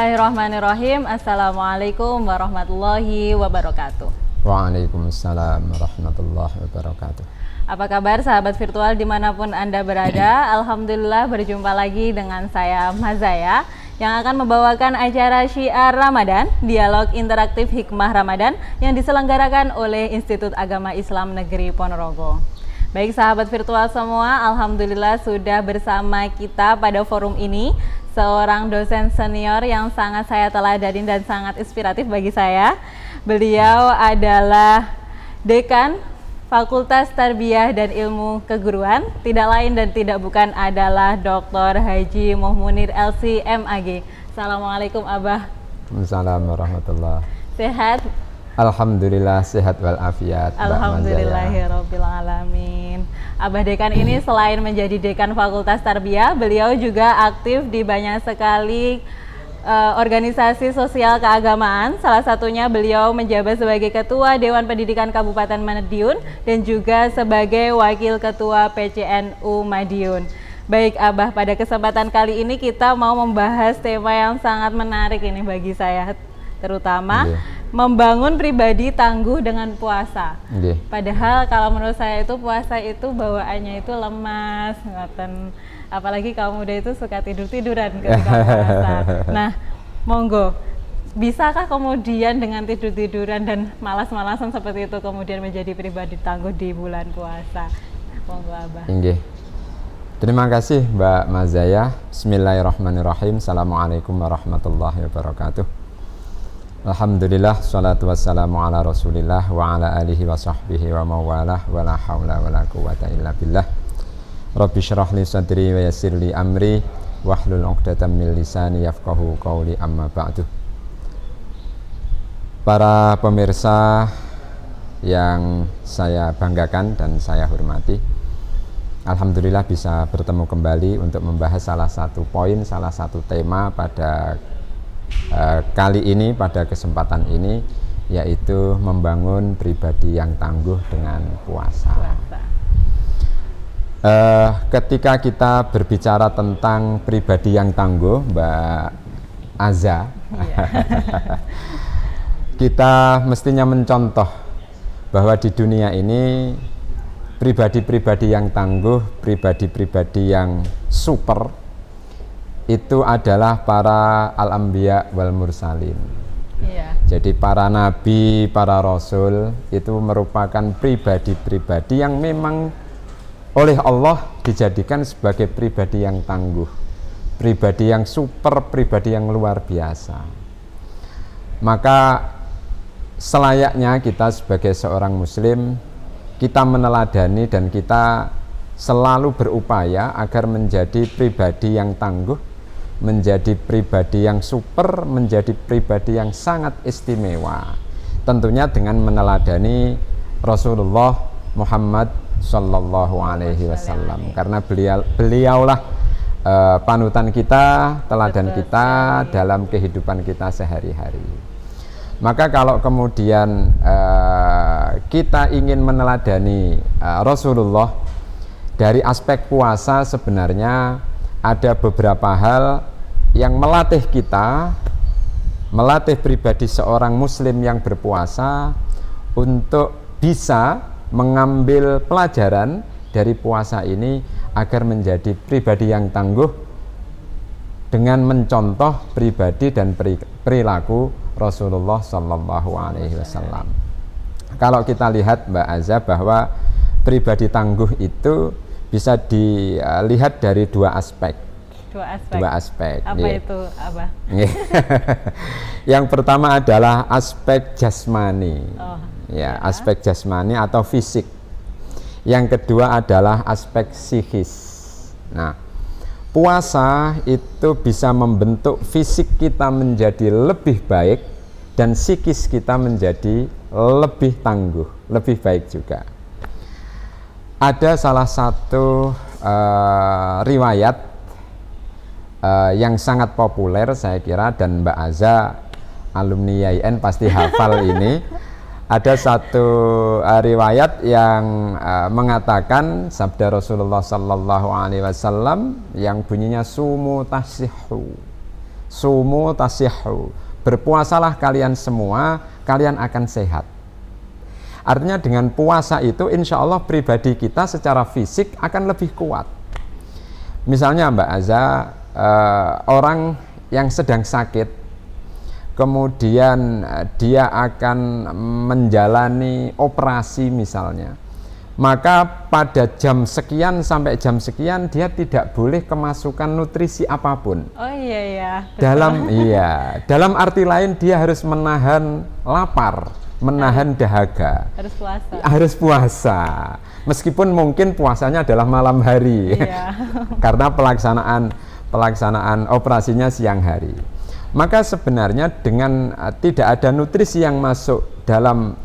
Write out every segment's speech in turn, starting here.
Bismillahirrahmanirrahim. Assalamualaikum warahmatullahi wabarakatuh. Waalaikumsalam warahmatullahi wabarakatuh. Apa kabar sahabat virtual dimanapun Anda berada? Alhamdulillah berjumpa lagi dengan saya Mazaya yang akan membawakan acara Syiar Ramadan, Dialog Interaktif Hikmah Ramadan yang diselenggarakan oleh Institut Agama Islam Negeri Ponorogo. Baik sahabat virtual semua, alhamdulillah sudah bersama kita pada forum ini seorang dosen senior yang sangat saya teladanin dan sangat inspiratif bagi saya. Beliau adalah Dekan Fakultas Tarbiyah dan Ilmu Keguruan, tidak lain dan tidak bukan adalah Dr. Haji Muhmunir LC MAG. Assalamualaikum Abah. Waalaikumsalam warahmatullahi. Sehat? Alhamdulillah sehat walafiat. Alhamdulillahirabbil alamin. Abah Dekan ini selain menjadi Dekan Fakultas Tarbiyah, beliau juga aktif di banyak sekali organisasi sosial keagamaan. Salah satunya beliau menjabat sebagai Ketua Dewan Pendidikan Kabupaten Madiun dan juga sebagai Wakil Ketua PCNU Madiun. Baik Abah, pada kesempatan kali ini kita mau membahas tema yang sangat menarik ini bagi saya, terutama membangun pribadi tangguh dengan puasa. Padahal kalau menurut saya itu puasa itu bawaannya itu lemas, ngoten. Apalagi kaum muda itu suka tidur-tiduran ketika puasa. Nah, monggo, bisakah kemudian dengan tidur-tiduran dan malas-malasan seperti itu kemudian menjadi pribadi tangguh di bulan puasa? Monggo Abah. Terima kasih Mbak Mazaya. Bismillahirrahmanirrahim. Assalamualaikum warahmatullahi wabarakatuh. Alhamdulillah, salatu wassalamu ala rasulillah wa ala alihi wa sahbihi wa mawalah wa la hawla wa la quwata illa billah. Rabbi syrah li sadri wa yassir li amri wahlul 'uqdatam min lisani yafqahu qawli, amma ba'du. Para pemirsa yang saya banggakan dan saya hormati, alhamdulillah bisa bertemu kembali untuk membahas salah satu poin, salah satu tema pada kali ini, pada kesempatan ini, yaitu membangun pribadi yang tangguh dengan puasa. Ketika kita berbicara tentang pribadi yang tangguh, Mbak Aza, kita mestinya mencontoh bahwa di dunia ini pribadi-pribadi yang tangguh, pribadi-pribadi yang super itu adalah para al-anbiya wal mursalin. Jadi para nabi, para rasul itu merupakan pribadi-pribadi yang memang oleh Allah dijadikan sebagai pribadi yang tangguh, pribadi yang super, pribadi yang luar biasa. Maka selayaknya kita sebagai seorang muslim, kita meneladani dan kita selalu berupaya agar menjadi pribadi yang tangguh, menjadi pribadi yang super, menjadi pribadi yang sangat istimewa. Tentunya dengan meneladani Rasulullah Muhammad Sallallahu Alaihi Wasallam, karena beliaulah panutan kita, teladan kita dalam kehidupan kita sehari-hari. Maka kalau kemudian kita ingin meneladani Rasulullah dari aspek puasa, sebenarnya ada beberapa hal yang melatih kita, melatih pribadi seorang muslim yang berpuasa untuk bisa mengambil pelajaran dari puasa ini agar menjadi pribadi yang tangguh dengan mencontoh pribadi dan perilaku Rasulullah Sallallahu Alaihi Wasallam. Kalau kita lihat Mbak Aza, bahwa pribadi tangguh itu bisa dilihat dari dua aspek. Dua aspek. Apa itu, Abah? Yang pertama adalah aspek jasmani. Aspek jasmani atau fisik. Yang kedua adalah aspek psikis. Nah, puasa itu bisa membentuk fisik kita menjadi lebih baik dan psikis kita menjadi lebih tangguh, lebih baik juga. Ada salah satu riwayat yang sangat populer saya kira, dan Mbak Aza alumni YIN pasti hafal ini. Ada satu riwayat yang mengatakan sabda Rasulullah Sallallahu Alaihi Wasallam yang bunyinya sumu tasihu, sumu tasihhu, berpuasalah kalian semua, kalian akan sehat. Artinya dengan puasa itu insya Allah pribadi kita secara fisik akan lebih kuat. Misalnya Mbak Aza, orang yang sedang sakit, kemudian dia akan menjalani operasi misalnya, maka pada jam sekian sampai jam sekian dia tidak boleh kemasukan nutrisi apapun. Oh iya ya. Dalam arti lain dia harus menahan lapar, menahan dahaga. Harus puasa. Meskipun mungkin puasanya adalah malam hari. Iya. Karena pelaksanaan operasinya siang hari. Maka sebenarnya dengan tidak ada nutrisi yang masuk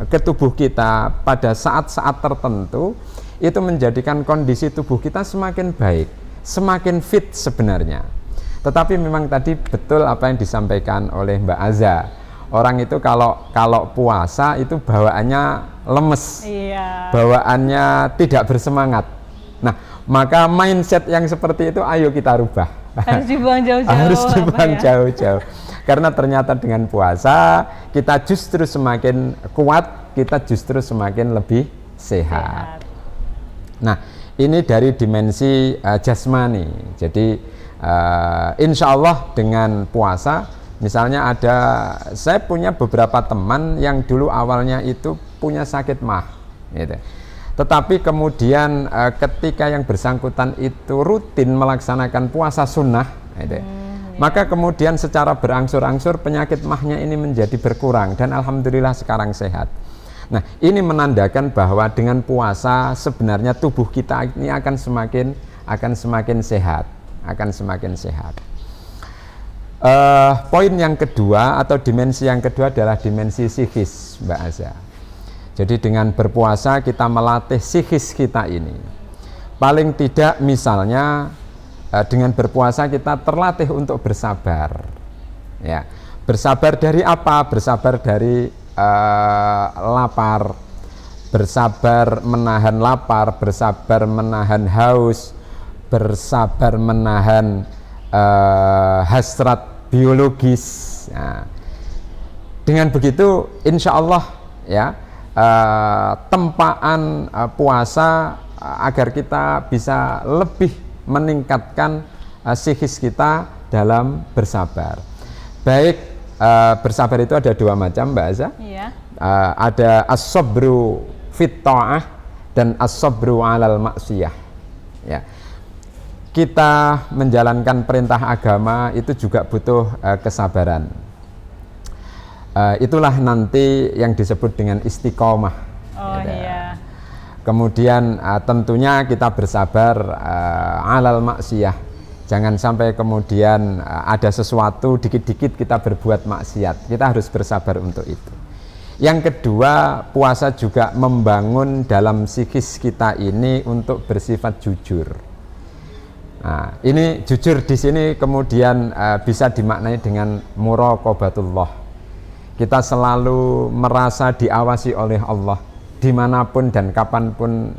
ke tubuh kita pada saat-saat tertentu, itu menjadikan kondisi tubuh kita semakin baik, semakin fit sebenarnya. Tetapi memang tadi betul apa yang disampaikan oleh Mbak Aza. Orang itu kalau puasa itu bawaannya lemes, bawaannya tidak bersemangat. Nah, maka mindset yang seperti itu ayo kita rubah. Harus dibuang jauh-jauh. Harus dibuang jauh-jauh. Karena ternyata dengan puasa kita justru semakin kuat, kita justru semakin lebih sehat. Nah, ini dari dimensi jasmani. Jadi insya Allah dengan puasa, misalnya saya punya beberapa teman yang dulu awalnya itu punya sakit mah, gitu. Tetapi kemudian ketika yang bersangkutan itu rutin melaksanakan puasa sunnah, gitu, maka kemudian secara berangsur-angsur penyakit mahnya ini menjadi berkurang dan alhamdulillah sekarang sehat. Nah, ini menandakan bahwa dengan puasa sebenarnya tubuh kita ini akan semakin sehat, Poin yang kedua atau dimensi yang kedua adalah dimensi psikis, Mbak Aza. Jadi dengan berpuasa kita melatih psikis kita ini. Paling tidak misalnya dengan berpuasa kita terlatih untuk bersabar. Ya, bersabar dari apa? Bersabar dari lapar, bersabar menahan lapar, bersabar menahan haus, bersabar menahan hasrat biologis. Nah, dengan begitu insya Allah ya, tempaan puasa agar kita bisa lebih meningkatkan psikis kita dalam bersabar. Baik, bersabar itu ada dua macam, Mbak Aza. Iya. Ada as-sabru fit ta'ah dan as-sabru 'alal maksiyah. Ya. Kita menjalankan perintah agama itu juga butuh kesabaran. Itulah nanti yang disebut dengan istiqomah. Oh iya. Kemudian tentunya kita bersabar 'alal maksiyah. Jangan sampai kemudian ada sesuatu dikit-dikit kita berbuat maksiat. Kita harus bersabar untuk itu. Yang kedua, puasa juga membangun dalam psikis kita ini untuk bersifat jujur. Nah, ini jujur di sini kemudian bisa dimaknai dengan muraqabatullah. Kita selalu merasa diawasi oleh Allah dimanapun dan kapanpun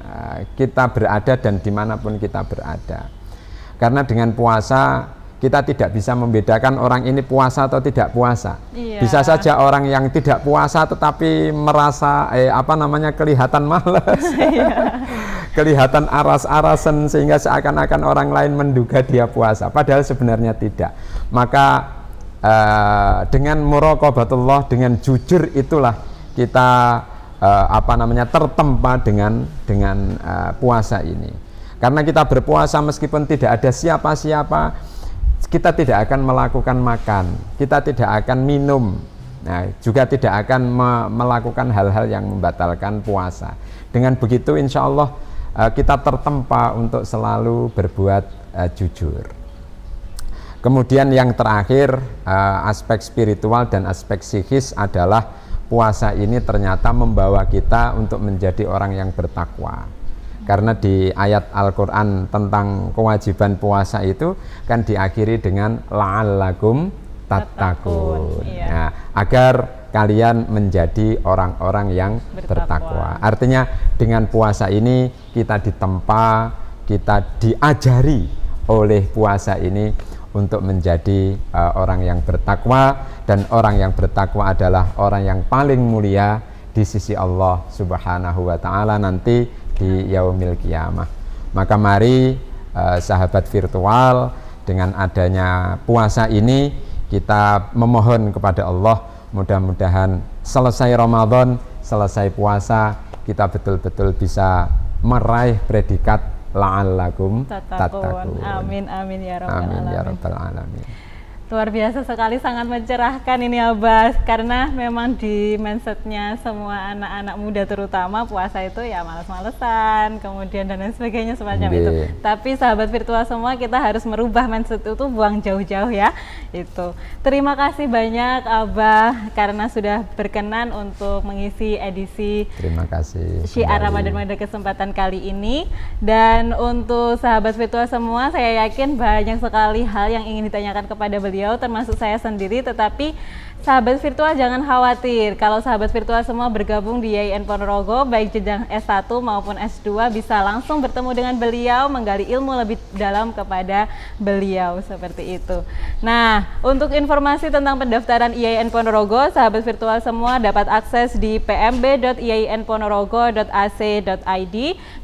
kita berada dan dimanapun kita berada. Karena dengan puasa kita tidak bisa membedakan orang ini puasa atau tidak puasa. Iya. Bisa saja orang yang tidak puasa tetapi merasa kelihatan malas. Iya. Kelihatan aras-arasan sehingga seakan-akan orang lain menduga dia puasa, padahal sebenarnya tidak. Maka dengan muraqabatullah, dengan jujur itulah kita tertempa dengan puasa ini. Karena kita berpuasa meskipun tidak ada siapa-siapa, kita tidak akan melakukan makan, kita tidak akan minum, nah, juga tidak akan melakukan hal-hal yang membatalkan puasa. Dengan begitu insya Allah kita tertempa untuk selalu berbuat jujur. Kemudian yang terakhir, aspek spiritual dan aspek psikis adalah puasa ini ternyata membawa kita untuk menjadi orang yang bertakwa. Karena di ayat Al-Quran tentang kewajiban puasa itu kan diakhiri dengan la'allakum tattaqun. Iya. Nah, agar kalian menjadi orang-orang yang bertakwa. Artinya dengan puasa ini kita ditempa, kita diajari oleh puasa ini untuk menjadi orang yang bertakwa, dan orang yang bertakwa adalah orang yang paling mulia di sisi Allah Subhanahu wa taala nanti di yaumil qiyamah. Maka mari sahabat virtual, dengan adanya puasa ini kita memohon kepada Allah, mudah-mudahan selesai Ramadan, selesai puasa, kita betul-betul bisa meraih predikat la'allakum tattaqun. Amin amin ya rabbal Amin ya alamin. rabbal alamin. Luar biasa sekali, sangat mencerahkan ini Abah, karena memang di mindsetnya semua anak-anak muda terutama puasa itu ya malas-malesan, kemudian dan lain sebagainya semacam itu. Tapi sahabat virtual semua, kita harus merubah mindset itu, buang jauh-jauh ya itu. Terima kasih banyak Abah karena sudah berkenan untuk mengisi edisi Terima kasih Syiar Ramadan pada kesempatan kali ini. Dan untuk sahabat virtual semua, saya yakin banyak sekali hal yang ingin ditanyakan kepada beliau, termasuk saya sendiri, tetapi sahabat virtual jangan khawatir. Kalau sahabat virtual semua bergabung di IAIN Ponorogo, baik jenjang S1 maupun S2, bisa langsung bertemu dengan beliau, menggali ilmu lebih dalam kepada beliau, seperti itu. Nah, untuk informasi tentang pendaftaran IAIN Ponorogo, sahabat virtual semua dapat akses di pmb.iainponorogo.ac.id,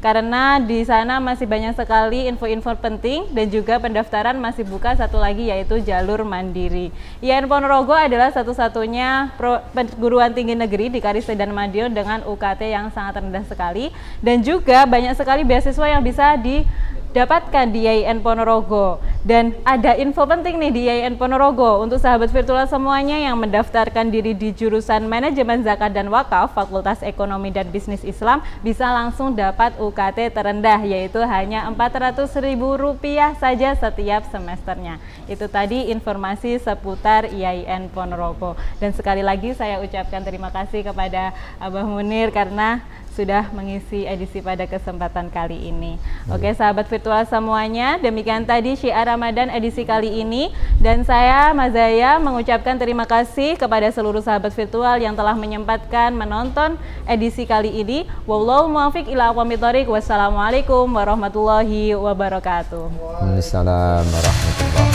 karena di sana masih banyak sekali info-info penting, dan juga pendaftaran masih buka satu lagi, yaitu jalur mandiri. IAIN Ponorogo adalah satu-satunya perguruan tinggi negeri di Karisedan Madiun dengan UKT yang sangat rendah sekali, dan juga banyak sekali beasiswa yang bisa didapatkan di IAIN Ponorogo. Dan ada info penting nih di IAIN Ponorogo untuk sahabat virtual semuanya yang mendaftarkan diri di jurusan Manajemen Zakat dan Wakaf Fakultas Ekonomi dan Bisnis Islam, bisa langsung dapat UKT terendah, yaitu hanya Rp400.000 saja setiap semesternya. Itu tadi informasi seputar IAIN Ponorogo. Dan sekali lagi saya ucapkan terima kasih kepada Abah Munir karena sudah mengisi edisi pada kesempatan kali ini. Oke sahabat virtual semuanya, demikian tadi Syiar Ramadan edisi kali ini, dan saya Mazaya mengucapkan terima kasih kepada seluruh sahabat virtual yang telah menyempatkan menonton edisi kali ini. Wallahu muwaffiq ila aqwamit thoriq. Wassalamualaikum warahmatullahi wabarakatuh. Waalaikumsalam warahmatullahi wabarakatuh.